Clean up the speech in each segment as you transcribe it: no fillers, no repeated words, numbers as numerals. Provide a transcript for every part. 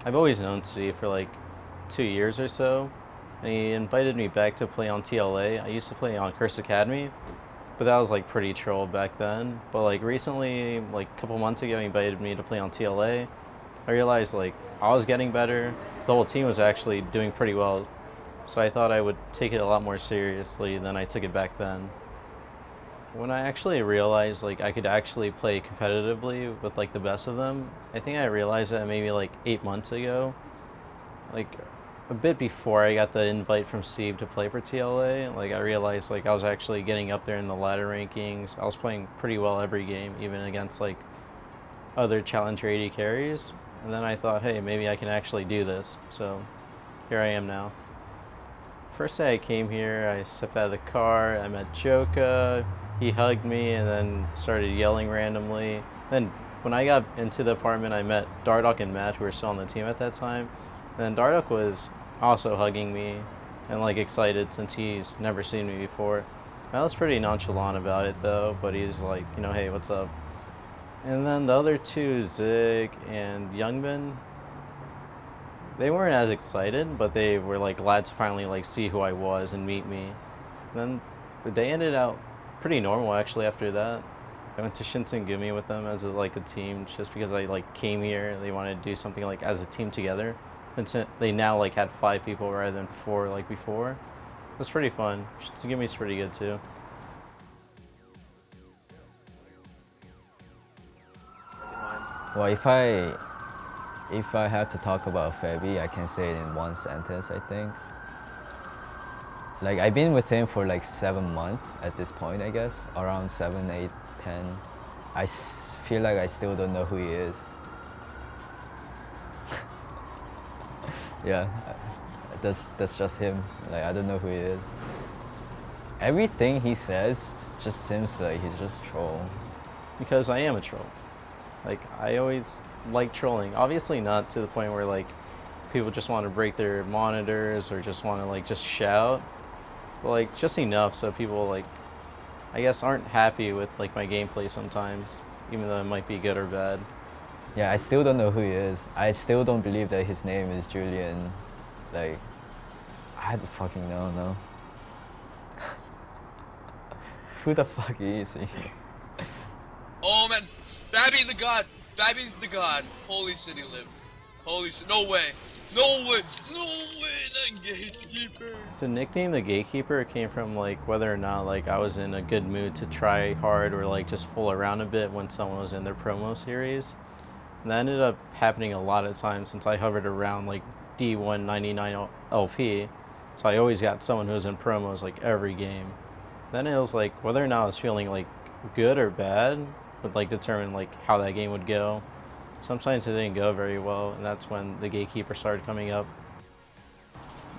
I've always known Steve for like 2 years or so, and he invited me back to play on TLA. I used to play on Curse Academy, but that was like pretty troll back then. But like recently, like a couple months ago, he invited me to play on TLA. I realized like I was getting better. The whole team was actually doing pretty well, so I thought I would take it a lot more seriously than I took it back then. When I actually realized like I could actually play competitively with like the best of them, I think I realized that maybe like 8 months ago, like a bit before I got the invite from Steve to play for TLA. Like I realized like I was actually getting up there in the ladder rankings. I was playing pretty well every game, even against like other Challenger 80 carries. And then I thought, hey, maybe I can actually do this. So here I am now. First day I came here, I stepped out of the car, I met Joka. He hugged me and then started yelling randomly. Then when I got into the apartment, I met Dardock and Matt, who were still on the team at that time. And then Dardock was also hugging me and like excited since he's never seen me before. I was pretty nonchalant about it though, but he's like, you know, hey, what's up? And then the other two, Zig and Youngman, they weren't as excited, but they were like glad to finally like see who I was and meet me. And then the day ended out pretty normal actually after that. I went to Shinsengumi with them as like a team just because I like came here and they wanted to do something like as a team together. And they now like had 5 people rather than 4 like before. It was pretty fun. Shinsengumi's pretty good too. Well, if I have to talk about Fabby, I can say it in one sentence, I think. Like, I've been with him for like 7 months at this point, I guess. Around 7, 8, 10. I feel like I still don't know who he is. Yeah, that's just him. Like, I don't know who he is. Everything he says just seems like he's just troll. Because I am a troll. Like, I always like trolling. Obviously not to the point where like people just want to break their monitors or just want to like just shout. But like just enough so people like, I guess, aren't happy with like my gameplay sometimes, even though it might be good or bad. Yeah, I still don't know who he is. I still don't believe that his name is Julian. Like, I don't fucking know, no. Who the fuck is he? Oh man, Fabby the god! Fabby's the god! Holy shit, he lived. Holy shit, no way! No way! No way, the gatekeeper! The nickname the Gatekeeper came from like whether or not like I was in a good mood to try hard or like just fool around a bit when someone was in their promo series. And that ended up happening a lot of times since I hovered around like D199 LP. So I always got someone who was in promos like every game. Then it was like whether or not I was feeling like good or bad would like determine like how that game would go. Sometimes it didn't go very well, and that's when the Gatekeeper started coming up.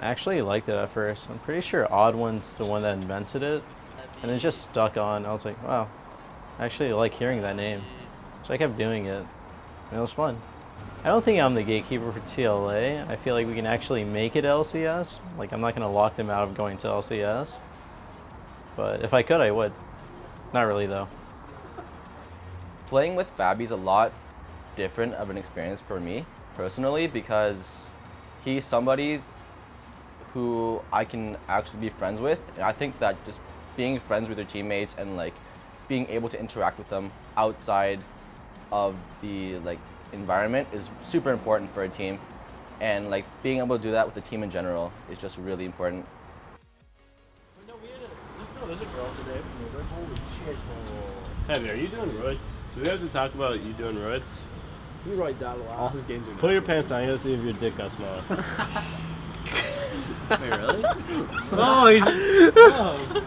I actually liked it at first. I'm pretty sure Odd One's the one that invented it, and it just stuck on. I was like, wow, I actually like hearing that name. So I kept doing it, and it was fun. I don't think I'm the Gatekeeper for TLA. I feel like we can actually make it LCS. Like, I'm not going to lock them out of going to LCS. But if I could, I would. Not really, though. Playing with Fabby's a lot different of an experience for me, personally, because he's somebody who I can actually be friends with. And I think that just being friends with your teammates and like being able to interact with them outside of the like environment is super important for a team, and like being able to do that with the team in general is just really important. There's a girl today. Holy shit. Fabby, are you doing roids? Do we have to talk about you doing roids? You write down a lot. All his games are Pull your pants down, I gotta see if your dick got smaller. Wait, really? Oh, he's... Oh.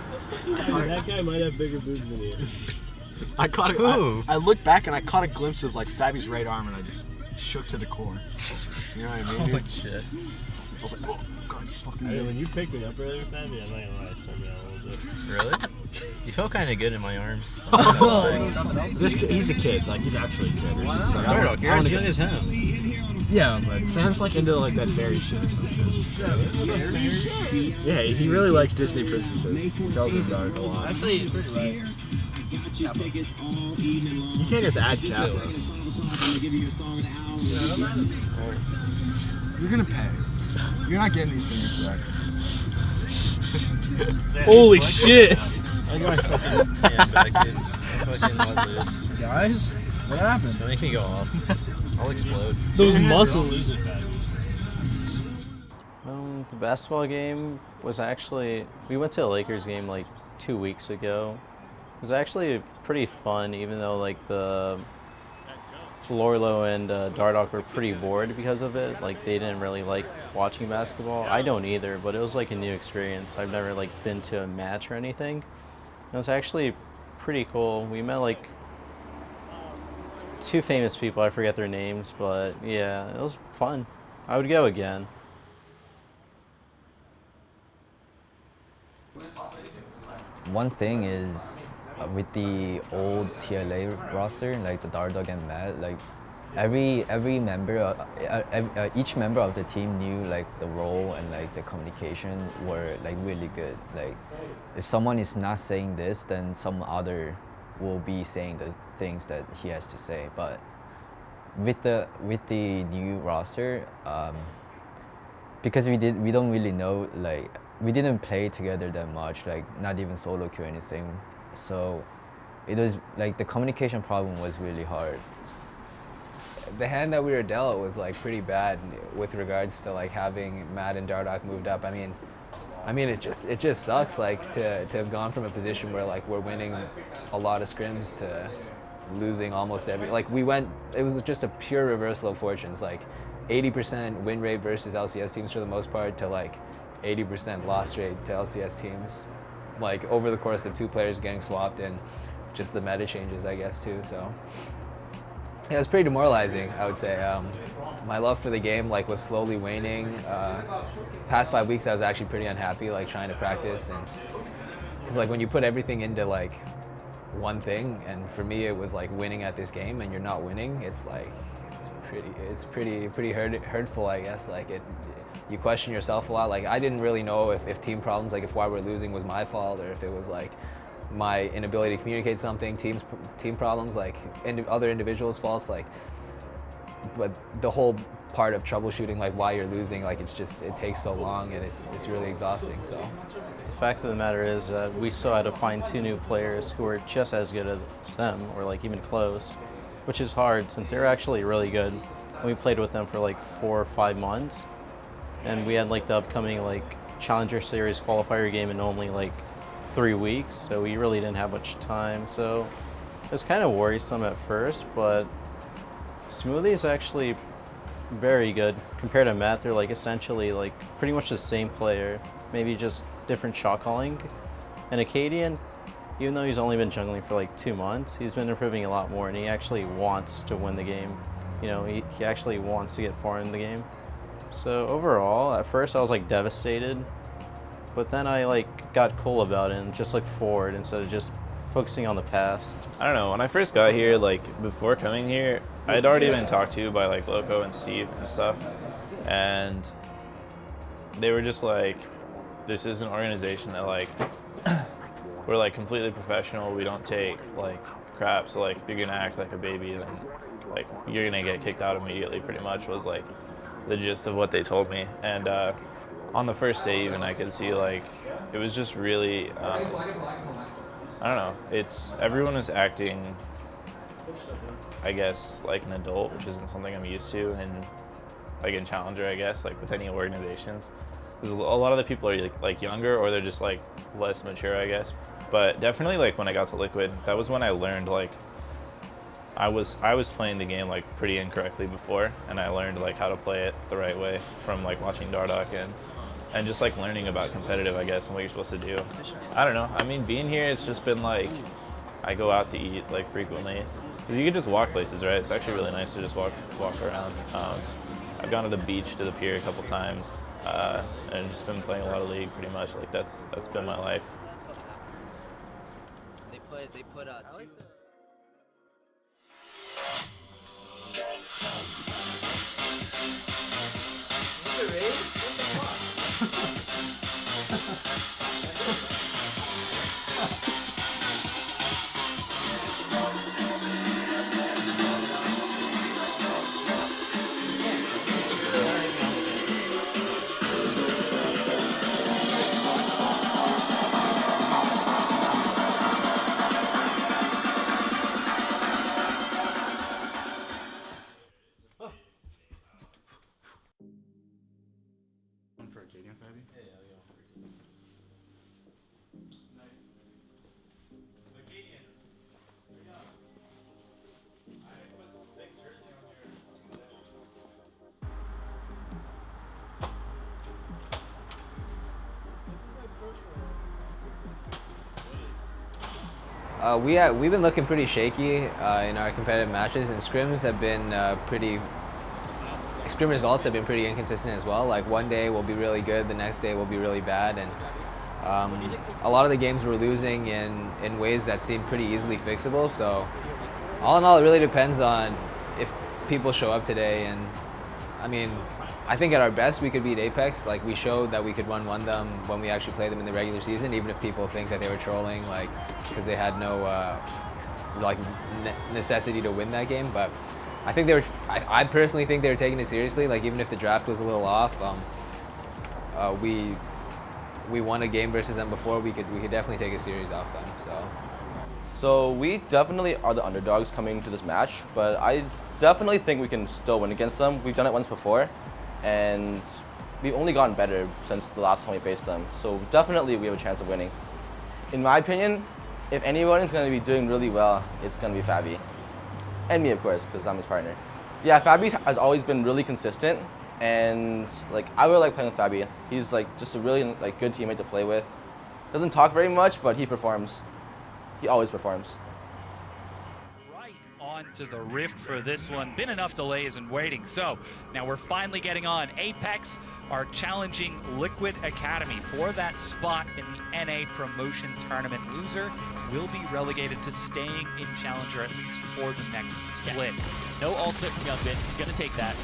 That guy might have bigger boobs than you. I caught a, I looked back and I caught a glimpse of like Fabby's right arm and I just shook to the core. You know what I mean? Holy shit. I was like, oh god, he's fucking I mean, good. when you picked me up earlier, Fabby, I'm not gonna lie, it turned me out a little bit. Really? You felt kind of good in my arms. He's a kid. Like, he's actually a kid. He's just like, I wanna You're as go- young as him. Yeah, but Sam's like into like that fairy shit or some shit. Yeah, he really likes Disney princesses. He tells me about it a lot. Actually, he's pretty right. You can't just add Kappa. You're gonna pay. You're not getting these fingers back. Holy shit! I got my fucking hand back, dude. I fucking let loose. Guys, what happened? Don't make me go off. I'll explode. Those muscles. The basketball game was actually, we went to a Lakers game like 2 weeks ago. It was actually pretty fun, even though like the Lorlo and Dardock were pretty bored because of it. Like they didn't really like watching basketball. I don't either, but it was like a new experience. I've never like been to a match or anything. It was actually pretty cool. We met like 2 famous people. I forget their names, but yeah, it was fun. I would go again. One thing is with the old TLA roster, like the Dardog and Matt, like every member, each member of the team knew like the role and like the communication were like really good. Like if someone is not saying this, then some other will be saying the things that he has to say. But with the new roster, because we don't really know, like we didn't play together that much, like not even solo queue or anything. So it was like the communication problem was really hard. The hand that we were dealt was like pretty bad with regards to like having Matt and Dardock moved up. I mean it just sucks like to have gone from a position where like we're winning a lot of scrims to losing almost every, like it was just a pure reversal of fortunes, like 80% win rate versus LCS teams for the most part to like 80% loss rate to LCS teams, like over the course of 2 players getting swapped and just the meta changes, I guess, too. So yeah, it was pretty demoralizing, I would say. My love for the game like was slowly waning. Past 5 weeks, I was actually pretty unhappy, like trying to practice, and because like when you put everything into like one thing, and for me it was like winning at this game, and you're not winning, it's like it's pretty hurtful, I guess. Like you question yourself a lot. Like I didn't really know if team problems, like if why we're losing was my fault, or if it was like my inability to communicate something, team problems, like other individuals' faults, like. But the whole part of troubleshooting, like why you're losing, like it takes so long, and it's really exhausting. So The fact of the matter is that we still had to find 2 new players who are just as good as them, or like even close, which is hard since they're actually really good. And we played with them for like 4 or 5 months, and we had like the upcoming like Challenger Series qualifier game in only like 3 weeks, so we really didn't have much time. So it was kind of worrisome at first, but Smoothie is actually very good compared to Matt. They're like essentially like pretty much the same player, maybe just different shot calling. And Acadian, even though he's only been jungling for like 2 months, he's been improving a lot more, and he actually wants to win the game. You know, he actually wants to get far in the game. So overall, at first I was like devastated, but then I like got cool about it and just looked forward instead of just focusing on the past. I don't know, when I first got here, like before coming here, I'd already been talked to by like Loco and Steve and stuff, and they were just like, this is an organization that like, we're like completely professional, we don't take like crap, so like if you're gonna act like a baby, then like you're gonna get kicked out immediately, pretty much was like the gist of what they told me. And on the first day even, I could see like, it was just really, I don't know, everyone was acting, I guess, like an adult, which isn't something I'm used to, and like in Challenger, I guess, like with any organizations. Because a lot of the people are like younger, or they're just like less mature, I guess. But definitely like when I got to Liquid, that was when I learned like, I was playing the game like pretty incorrectly before, and I learned like how to play it the right way from like watching Dardock and just like learning about competitive, I guess, and what you're supposed to do. I don't know, I mean, being here, it's just been like, I go out to eat like frequently. Because you can just walk places, right? It's actually really nice to just walk around. I've gone to the beach, to the pier a couple times, and just been playing a lot of League pretty much. Like that's been my life. They put two. We've been looking pretty shaky in our competitive matches, and scrims have been scrim results have been pretty inconsistent as well. Like one day we'll be really good, the next day we'll be really bad, and a lot of the games we're losing in ways that seem pretty easily fixable. So all in all, it really depends on if people show up today. And I mean, I think at our best we could beat Apex. Like we showed that we could 1-1 them when we actually played them in the regular season, even if people think that they were trolling, like because they had no necessity to win that game. But I think they were. I personally think they were taking it seriously. Like even if the draft was a little off, we won a game versus them before. We could definitely take a series off them. So we definitely are the underdogs coming to this match, but I definitely think we can still win against them. We've done it once before, and we've only gotten better since the last time we faced them. So definitely we have a chance of winning. In my opinion, if anyone is going to be doing really well, it's going to be Fabby. And me, of course, because I'm his partner. Yeah, Fabby has always been really consistent, and like I really like playing with Fabby. He's like just a really like good teammate to play with. Doesn't talk very much, but he performs. He always performs. Right on to the Rift for this one. Been enough delays and waiting. So now we're finally getting on. Apex are challenging Liquid Academy for that spot in the NA promotion tournament. Loser will be relegated to staying in Challenger at least for the next split. No ultimate from Youngbin. He's going to take that.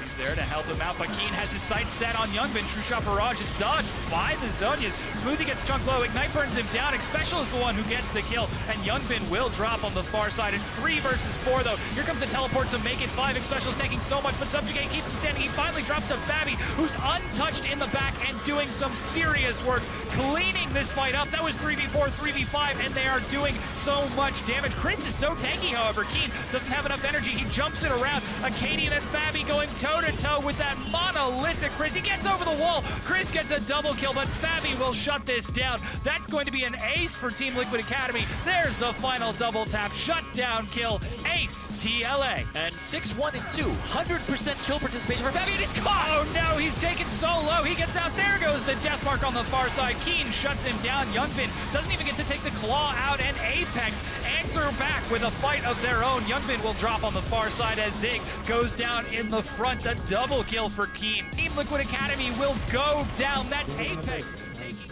He's there to help him out, but Keen has his sights set on Youngbin. True Shot Barrage is dodged by the Zonias. Smoothie gets Chunk low. Ignite burns him down. Xpecial is the one who gets the kill, and Youngbin will drop on the far side. It's 3 versus 4 though. Here comes the teleport to make it 5. Xpecial's taking so much, but Subjugate keeps him standing. He finally drops to Fabby, who's untouched in the back and doing some serious work, cleaning this fight up. That was 3v4, 3v5, and they are doing so much damage. Chris is so tanky, however. Keen doesn't have enough energy. He jumps it around. Acadian and Fabby going toe-to-toe with that monolithic Chris. He gets over the wall. Chris gets a double kill, but Fabby will shut this down. That's going to be an ace for Team Liquid Academy. There's the final double tap. Shutdown kill. Ace TLA. And 6-1 and 2. 100% kill participation for Fabby, and he's caught! Oh no, he's taken so low. He gets out. There goes the death mark on the far side. Keen shuts him down. Youngbin doesn't even get to take the claw out, and Apex answer back with a fight of their own. Youngbin will drop on the far side as Zig goes down in the front. A double kill for Keen. Team Liquid Academy will go down. That's Apex taking.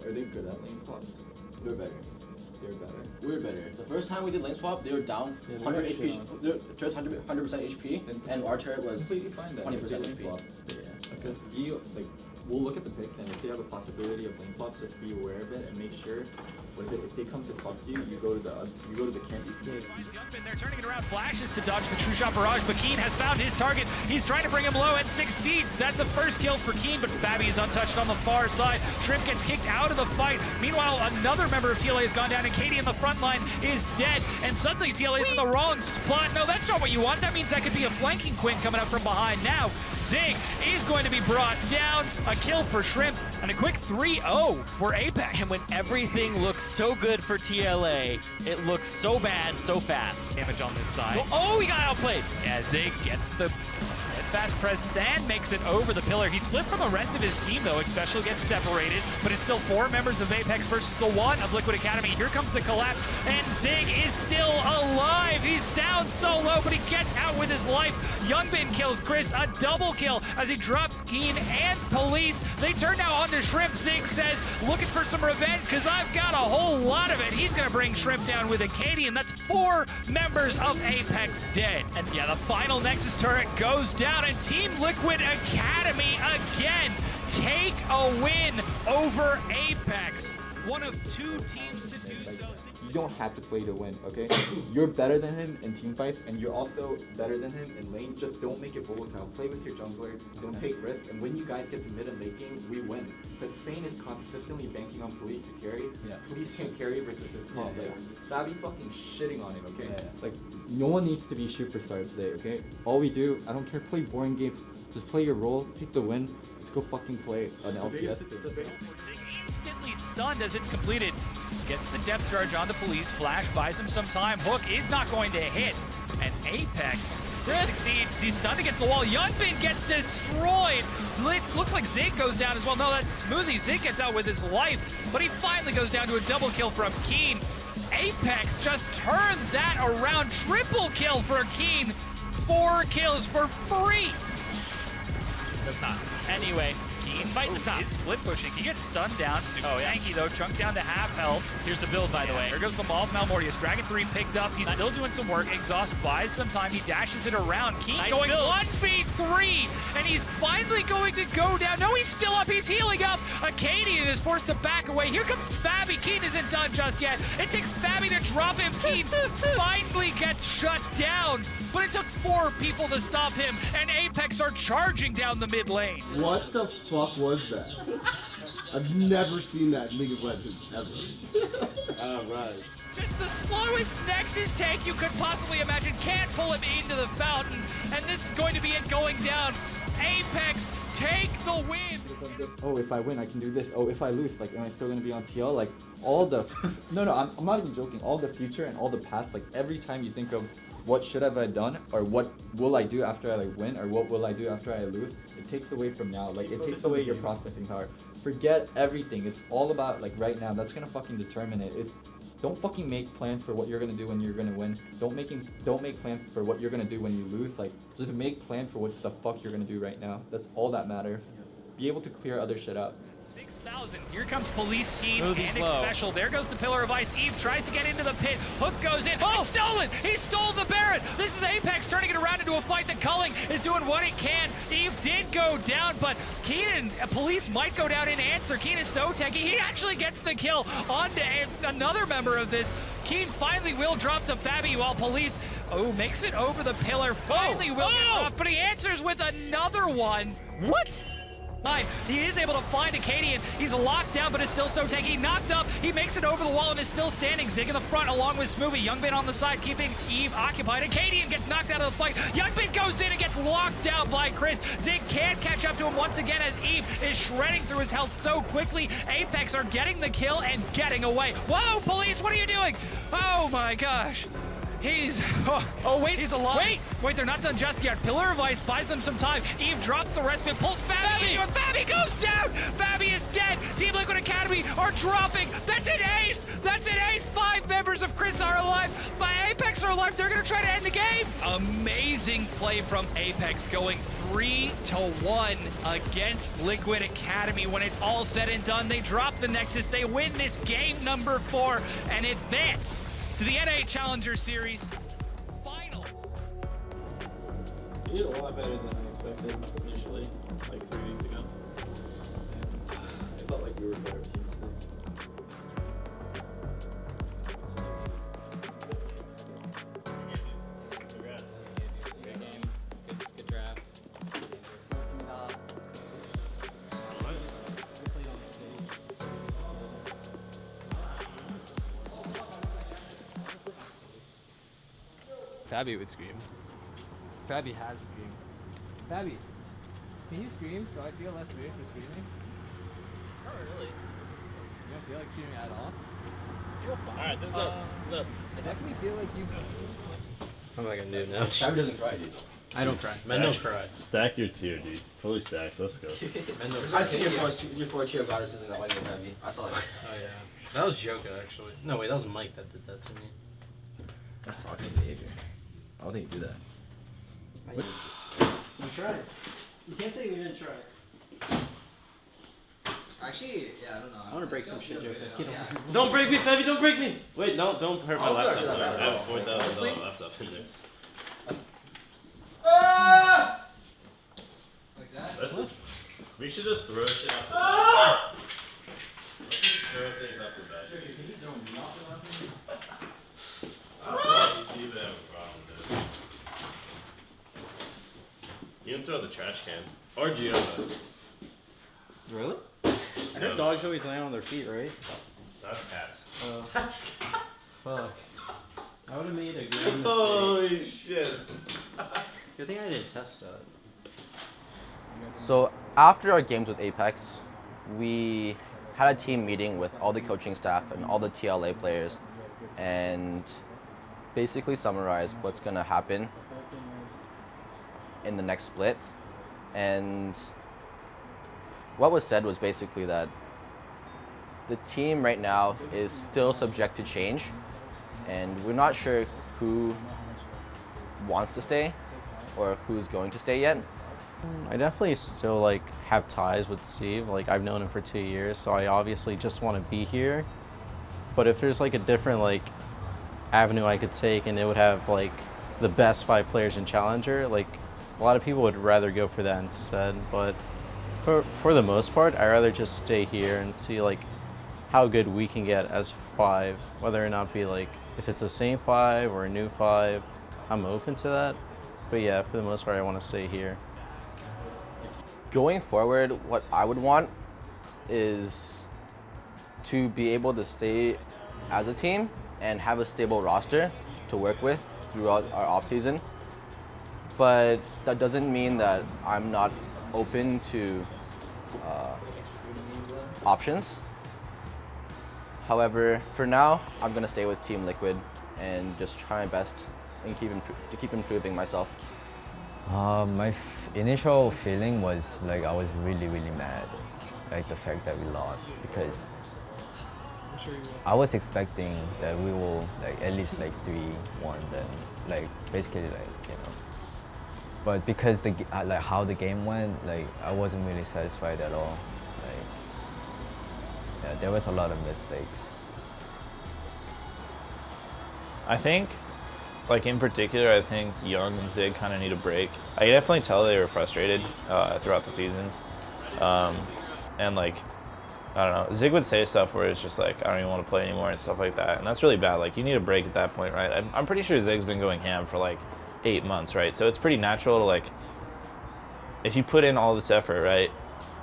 Are they good at lane swaps? They're better. They're better. We're better. The first time we did lane swap, they were down 100 HP. Their turret's 100% HP, and our turret was completely fine then. 20% HP. Yeah. Because you like, we'll look at the picks, and if they have a possibility of lane swaps, just be aware of it and make sure. If they come to fuck you, you go to the camp. They're turning it around. Flashes to dodge the True Shot Barrage, but Keen has found his target. He's trying to bring him low and succeeds. That's a first kill for Keen, but Fabby is untouched on the far side. Shrimp gets kicked out of the fight. Meanwhile, another member of TLA has gone down, and Katie in the front line is dead. And suddenly TLA is in the wrong spot. No, that's not what you want. That means that could be a flanking Quinn coming up from behind. Now, Zig is going to be brought down. A kill for Shrimp and a quick 3-0 for Apex. And when everything looks so good for TLA, it looks so bad so fast. Damage on this side. Oh, he got outplayed. Yeah, Zig gets the steadfast presence and makes it over the pillar. He's split from the rest of his team, though. Especially gets separated, but it's still 4 members of Apex versus the 1 of Liquid Academy. Here comes the collapse, and Zig is still alive. He's down so low, but he gets out with his life. Youngbin kills Chris, a double kill as he drops Keen and Police. They turn now on to Shrimp. Zig says, looking for some revenge, because I've got a whole lot of it. He's going to bring Shrimp down with a Katie, and that's 4 members of Apex dead. And yeah, the final Nexus turret goes down, and Team Liquid Academy again take a win over Apex. One of 2 teams to do so. You don't have to play to win, okay? You're better than him in team fights, and you're also better than him in lane. Just don't make it volatile. Play with your jungler. Don't take risks. And when you guys get to mid and late game, we win. Because Spain is consistently banking on Police to carry. Police can't carry versus this comp. Fabby fucking shitting on it, okay? Like, no one needs to be superstars today, okay? All we do, I don't care, play boring games. Just play your role, take the win. Let's go fucking play an LPS. Instantly stunned as it's completed. Gets the depth charge on the Police. Flash buys him some time. Hook is not going to hit. And Apex succeeds. He's stunned against the wall. Youngbin gets destroyed. It looks like Zig goes down as well. No, that's Smoothie. Zig gets out with his life. But he finally goes down to a double kill from Keen. Apex just turned that around. Triple kill for Keen. 4 kills for free. Does not. Anyway, Keen fighting the top. He's split pushing. He gets stunned down. Super tanky though. Chunked down to half health. Here's the build, by the way. Here goes the Maul of Malmortius. Dragon 3 picked up. He's still doing some work. Exhaust buys some time. He dashes it around. Keen going 1v3, and he's finally going to go down. No, he's still up. He's healing up. Acadian is forced to back away. Here comes Fabby. Keen isn't done just yet. It takes Fabby to drop him. Keen finally gets shut down. But it took 4 people to stop him, and Apex are charging down the mid lane. What the fuck was that? I've never seen that in League of Legends, ever. Alright. Just the slowest Nexus tank you could possibly imagine. Can't pull him into the fountain, and this is going to be it going down. Apex take the win. Oh, if I win, I can do this. Oh, if I lose, like, am I still gonna be on TL? Like, all the... No, I'm not even joking. All the future and all the past, like, every time you think of what should have I done, or what will I do after I like win, or what will I do after I lose, it takes away from now. Like, it takes away your processing power. Forget everything. It's all about, like, right now. That's gonna fucking determine it. Don't fucking make plans for what you're gonna do when you're gonna win. Don't make plans for what you're gonna do when you lose. Like, just make plans for what the fuck you're gonna do right now. That's all that matters. Be able to clear other shit out. 6,000. Here comes Police Team and it's special. There goes the Pillar of Ice. Eve tries to get into the pit. Hook goes in. Oh, it's stolen! He stole the Baron! This is Apex turning it around into a fight. The Culling is doing what he can. Eve did go down, but Keenan, Police might go down in answer. Keen is so tanky. He actually gets the kill onto another member of this. Keen finally will drop to Fabby while Police, makes it over the Pillar. Finally will get dropped, but he answers with another one. What? He is able to find Acadian. He's locked down, but is still so tanky. Knocked up. He makes it over the wall and is still standing. Zig in the front along with Smoothie. Youngbin on the side, keeping Eve occupied. Acadian gets knocked out of the fight. Youngbin goes in and gets locked down by Chris. Zig can't catch up to him once again as Eve is shredding through his health so quickly. Apex are getting the kill and getting away. Whoa, Police, what are you doing? Oh my gosh. He's he's alive. Wait, they're not done just yet. Pillar of Ice buys them some time. Eve drops the respite, pulls Fabby into it. Fabby goes down. Fabby is dead. Team Liquid Academy are dropping. That's an ace. That's an ace. 5 members of Chris are alive. But Apex are alive. They're gonna try to end the game. Amazing play from Apex, going 3-1 against Liquid Academy. When it's all said and done, they drop the Nexus. They win this game number 4 and advance to the NA Challenger Series Finals. You did a lot better than I expected initially, like 3 weeks ago. I felt like we were better teams. Congrats. Good game. Good draft. Fabby would scream. Fabby has screamed. Fabby. Can you scream so I feel less weird for screaming? Not really. You don't feel like screaming at all? Alright, this is us. This is us. I definitely feel like you. What am I gonna do now? Fabby doesn't cry, dude. I don't cry. Men don't cry. Stack your tier, dude. Fully stacked. Let's go. Men don't I see your four tier goddesses in that one, Fabby. I saw it. Oh yeah. That was Joka actually. No wait, that was Mike that did that to me. That's toxic behavior. I don't think you do that. You tried. You can't say we didn't try. Actually, yeah, I don't know. I want to break some shit, Joka. Yeah. Don't break me, Fabby. Don't break me. Wait, no, don't hurt my I'll laptop. do that. I have 4,000 laptop in there. Like that? We should just throw shit out the back. Let's just throw things out the back. Can you throw me off the laptop? I don't see Steve have a problem, dude. You can throw the trash can. Or Giova. Really? I heard dogs always land on their feet, right? That's cats. That's cats. Fuck. I would have made a great mistake. Holy shit. Good thing I didn't test that. So after our games with Apex, we had a team meeting with all the coaching staff and all the TLA players and basically summarized what's going to happen in the next split. And what was said was basically that the team right now is still subject to change, and we're not sure who wants to stay or who's going to stay yet. I definitely still like have ties with Steve. Like I've known him for 2 years, so I obviously just want to be here. But if there's like a different like avenue I could take and it would have like the best 5 players in Challenger, like a lot of people would rather go for that instead. But for the most part, I'd rather just stay here and see like how good we can get as 5, whether or not be like if it's the same 5 or a new 5. I'm open to that. But yeah, for the most part, I want to stay here. Going forward, what I would want is to be able to stay as a team and have a stable roster to work with throughout our off season. But that doesn't mean that I'm not open to options. However, for now, I'm gonna stay with Team Liquid and just try my best and keep improving myself. My initial feeling was like I was really mad, like the fact that we lost, because I was expecting that we will like at least like 3-1, then like basically like, you know. But because the like how the game went, like I wasn't really satisfied at all. Like yeah, there was a lot of mistakes. I think, like in particular, I think Young and Zig kind of need a break. I could definitely tell they were frustrated throughout the season. And like, I don't know, Zig would say stuff where it's just like, I don't even want to play anymore and stuff like that. And that's really bad. Like you need a break at that point, right? I'm pretty sure Zig's been going ham for like 8 months, right? So it's pretty natural to like, if you put in all this effort, right?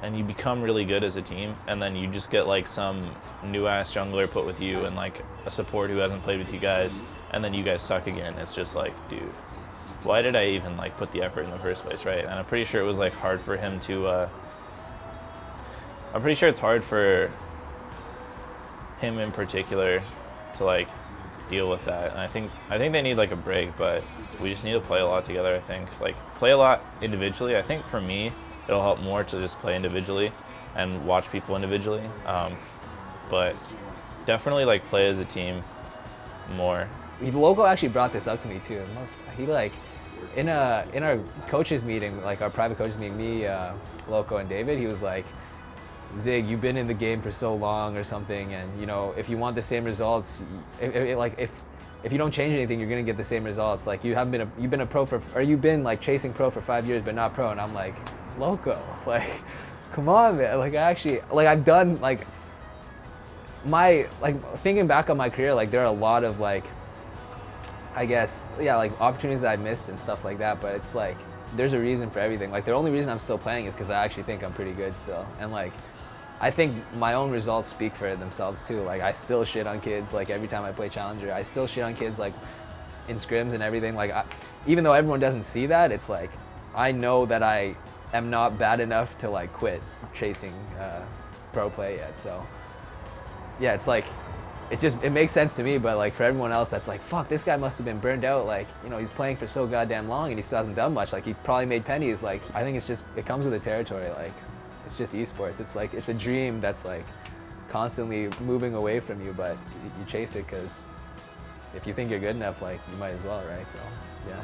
And you become really good as a team, and then you just get like some new ass jungler put with you and like a support who hasn't played with you guys, and then you guys suck again. It's just like, dude, why did I even like put the effort in the first place, right? And I'm pretty sure it was like hard for him to, I'm pretty sure it's hard for him in particular to like deal with that. And I think they need like a break, but we just need to play a lot together. I think like play a lot individually. I think for me, it'll help more to just play individually and watch people individually. But definitely like play as a team more. Loco actually brought this up to me too. He like, in our coaches meeting, like our private coaches meeting, me, Loco, and David, he was like, Zig, you've been in the game for so long or something, and you know, if you want the same results, if you don't change anything, you're gonna get the same results. Like you've been a pro you've been like chasing pro for 5 years, but not pro. And I'm like, Loco, like, come on, man. Like I've done like thinking back on my career, like there are a lot of like, I guess, yeah, like opportunities that I missed and stuff like that. But it's like there's a reason for everything. Like the only reason I'm still playing is because I actually think I'm pretty good still, and like. I think my own results speak for themselves too. Like I still shit on kids like every time I play Challenger. I still shit on kids like in scrims and everything. Like even though everyone doesn't see that, it's like I know that I am not bad enough to like quit chasing pro play yet. So yeah, it's like it makes sense to me, but like for everyone else that's like, fuck, this guy must have been burned out, like, you know, he's playing for so goddamn long and he still hasn't done much, like he probably made pennies. Like I think it's just, it comes with the territory. Like it's just esports. It's like, it's a dream that's like constantly moving away from you, but you chase it because if you think you're good enough, like you might as well, right? So yeah.